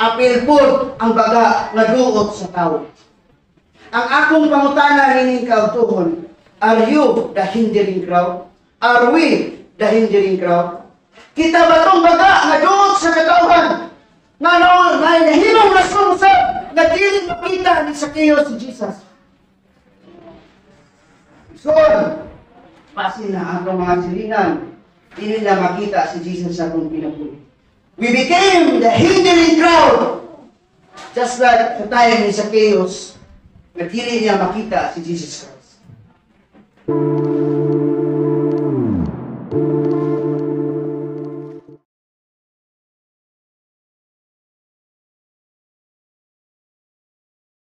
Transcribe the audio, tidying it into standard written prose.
apil pod ang baga nga duot sa tao. Ang akong pangutana hining kautuhon, are you the hindering crowd? Are we the hindering crowd? Kita ba tong baga nga duot sa katauhan? Nga nahimong nasungsab nga dili makita ni Zacchaeus si Jesus. So, pasin na ang mga silingan, dili na makita si Jesus sa akong pinapuli. We became the hindering crowd. Just like sa time ni Zacchaeus, na dili niya makita si Jesus Christ.